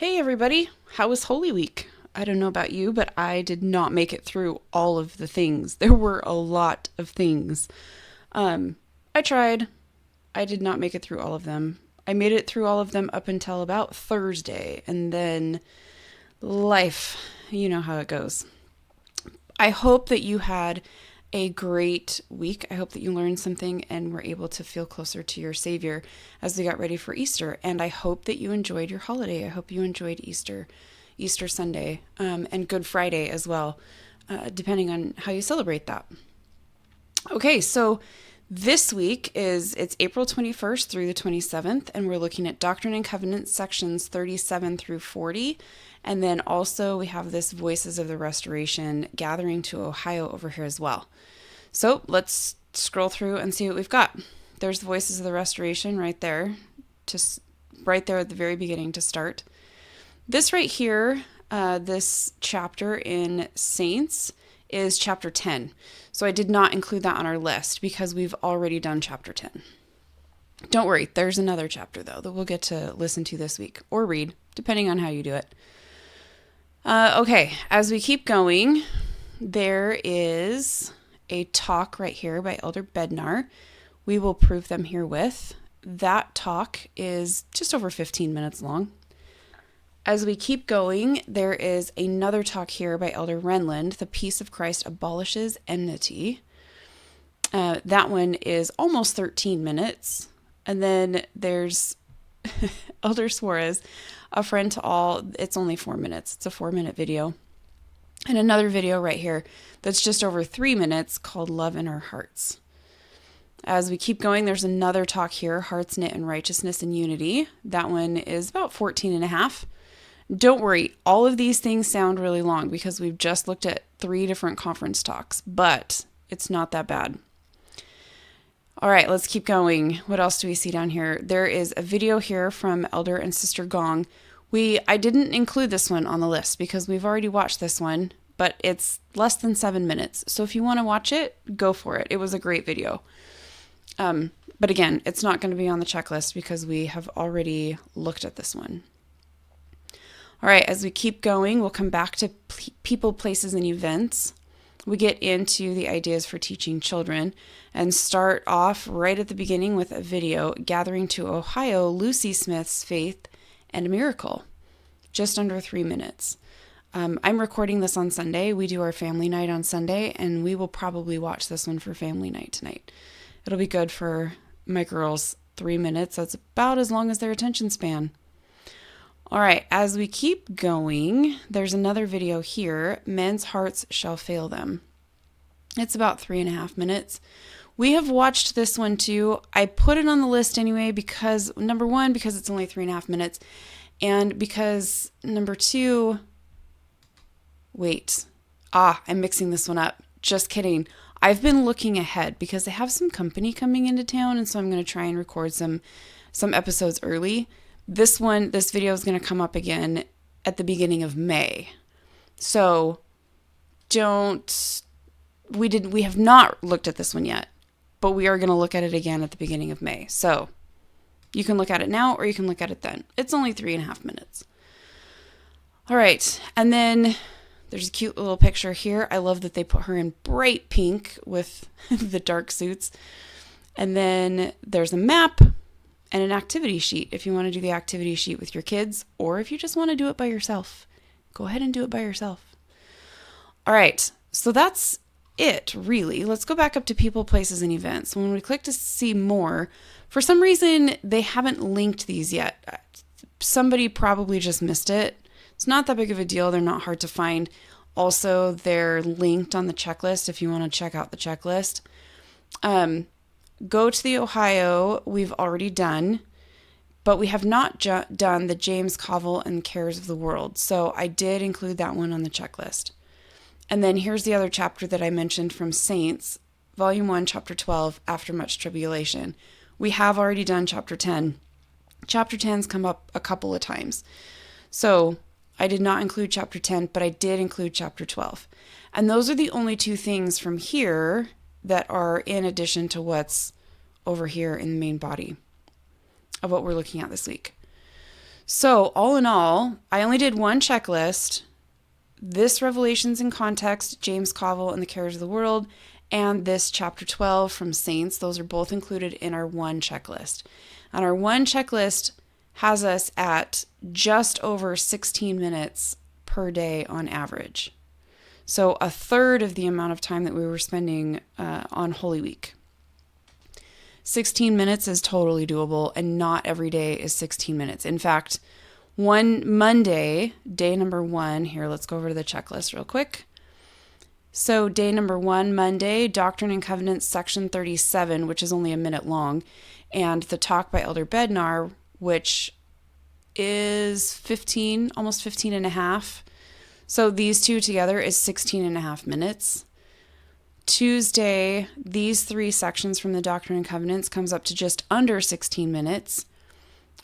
Hey everybody, how was Holy Week? I don't know about you, but I did not make it through all of the things. There were a lot of things. I tried. I did not make it through all of them. I made it through all of them up until about Thursday, and then life, you know how it goes. I hope that you had a great week. I hope that you learned something and were able to feel closer to your Savior as we got ready for Easter. And I hope that you enjoyed your holiday. I hope you enjoyed Easter Sunday, and Good Friday as well, depending on how you celebrate that. Okay, so this week it's April 21st through the 27th, and we're looking at Doctrine and Covenants sections 37 through 40. And then also we have this Voices of the Restoration gathering to Ohio over here as well. So let's scroll through and see what we've got. There's Voices of the Restoration right there, right there at the very beginning to start. This right here, this chapter in Saints is chapter 10. So I did not include that on our list because we've already done chapter 10. Don't worry, there's another chapter though that we'll get to listen to this week or read, depending on how you do it. Okay, as we keep going, there is a talk right here by Elder Bednar. We will prove them herewith. That talk is just over 15 minutes long. As we keep going, there is another talk here by Elder Renland, The Peace of Christ Abolishes Enmity. That one is almost 13 minutes. And then there's Elder Suarez, A Friend to All. It's only 4 minutes. It's a 4-minute video. And another video right here that's just over 3 minutes called Love in Our Hearts. As we keep going, there's another talk here, Hearts Knit in Righteousness and Unity. That one is about 14 and a half. Don't worry, all of these things sound really long because we've just looked at 3 different conference talks, but it's not that bad. All right, let's keep going. What else do we see down here? There is a video here from Elder and Sister Gong. I didn't include this one on the list because we've already watched this one, but it's less than 7 minutes. So if you want to watch it, go for it. It was a great video. But again, it's not going to be on the checklist because we have already looked at this one. All right, as we keep going, we'll come back to people, places, and events. We get into the ideas for teaching children and start off right at the beginning with a video, Gathering to Ohio, Lucy Smith's Faith and a Miracle, just under 3 minutes. I'm recording this on Sunday. We do our family night on Sunday, and we will probably watch this one for family night tonight. It'll be good for my girls. 3 minutes. That's about as long as their attention span. All right, as we keep going, there's another video here, Men's Hearts Shall Fail Them. It's about 3.5 minutes. We have watched this one too. I put it on the list anyway because, number one, because it's only 3.5 minutes, and because, number two, I'm mixing this one up. Just kidding. I've been looking ahead because I have some company coming into town, and so I'm going to try and record some episodes early. This video is going to come up again at the beginning of May. So we have not looked at this one yet, but we are going to look at it again at the beginning of May. So you can look at it now or you can look at it then. It's only 3.5 minutes. All right. And then there's a cute little picture here. I love that they put her in bright pink with the dark suits. And then there's a map and an activity sheet if you want to do the activity sheet with your kids, or if you just want to do it by yourself, go ahead and do it by yourself. All right, so that's it, really. Let's go back up to people, places, and events. When we click to see more, for some reason, they haven't linked these yet. Somebody probably just missed it. It's not that big of a deal. They're not hard to find. Also, they're linked on the checklist if you want to check out the checklist. Go to the Ohio, we've already done, but we have not done the James Covell and Cares of the World. So I did include that one on the checklist. And then here's the other chapter that I mentioned from Saints, Volume 1, Chapter 12, After Much Tribulation. We have already done Chapter 10. Chapter 10's come up a couple of times. So I did not include Chapter 10, but I did include Chapter 12. And those are the only 2 things from here that are in addition to what's over here in the main body of what we're looking at this week. So, all in all, I only did one checklist. This Revelations in Context, James Covell and the Cares of the World, and this chapter 12 from Saints. Those are both included in our one checklist. And our one checklist has us at just over 16 minutes per day on average. So a third of the amount of time that we were spending on Holy Week. 16 minutes is totally doable, and not every day is 16 minutes. In fact, one Monday, day number 1, here, let's go over to the checklist real quick. So day number 1, Monday, Doctrine and Covenants, section 37, which is only a minute long, and the talk by Elder Bednar, which is 15, almost 15 and a half. So these two together is 16 and a half minutes. Tuesday, these 3 sections from the Doctrine and Covenants comes up to just under 16 minutes.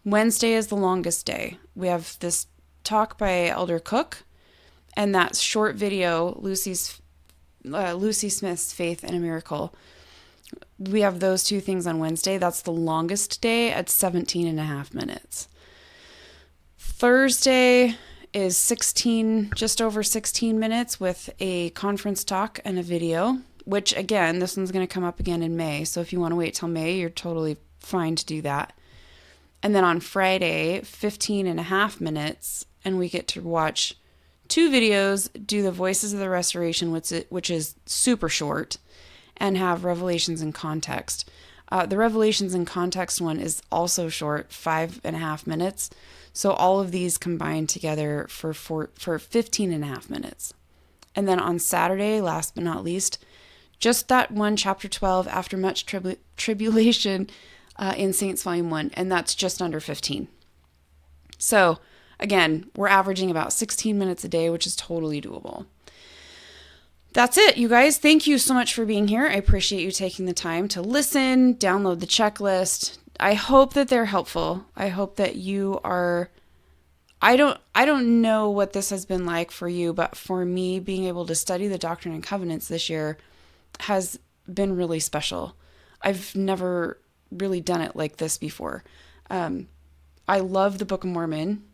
Wednesday is the longest day. We have this talk by Elder Cook, and that short video, Lucy Smith's Faith and a Miracle. We have those 2 things on Wednesday. That's the longest day at 17 and a half minutes. Thursday is 16, just over 16 minutes with a conference talk and a video, which again, this one's going to come up again in May. So if you want to wait till May, you're totally fine to do that. And then on Friday, 15 and a half minutes, and we get to watch 2 videos, do the Voices of the Restoration, which is super short, and have Revelations in Context. The Revelations in Context one is also short, 5.5 minutes. So all of these combined together for 15 and a half minutes. And then on Saturday, last but not least, just that one chapter 12, After Much Tribulation in Saints Volume 1, and that's just under 15. So again, we're averaging about 16 minutes a day, which is totally doable. That's it, you guys. Thank you so much for being here. I appreciate you taking the time to listen, download the checklist. I hope that they're helpful. I hope that you are... I don't know what this has been like for you, but for me, being able to study the Doctrine and Covenants this year has been really special. I've never really done it like this before. I love the Book of Mormon.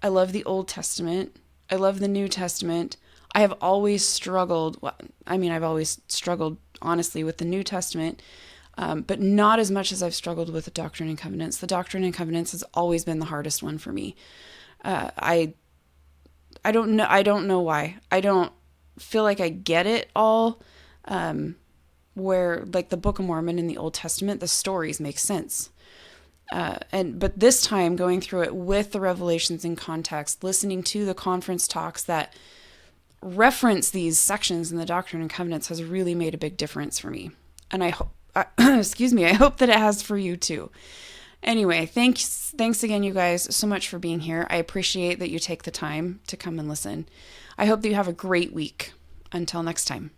I love the Old Testament. I love the New Testament. I have always struggled, I've always struggled, honestly, with the New Testament, but not as much as I've struggled with the Doctrine and Covenants. The Doctrine and Covenants has always been the hardest one for me. I don't know why. I don't feel like I get it all, where, like, the Book of Mormon in the Old Testament, the stories make sense. But this time, going through it with the Revelations in Context, listening to the conference talks that reference these sections in the Doctrine and Covenants has really made a big difference for me. And I hope, I hope that it has for you too. Anyway, thanks again, you guys, so much for being here. I appreciate that you take the time to come and listen. I hope that you have a great week. Until next time.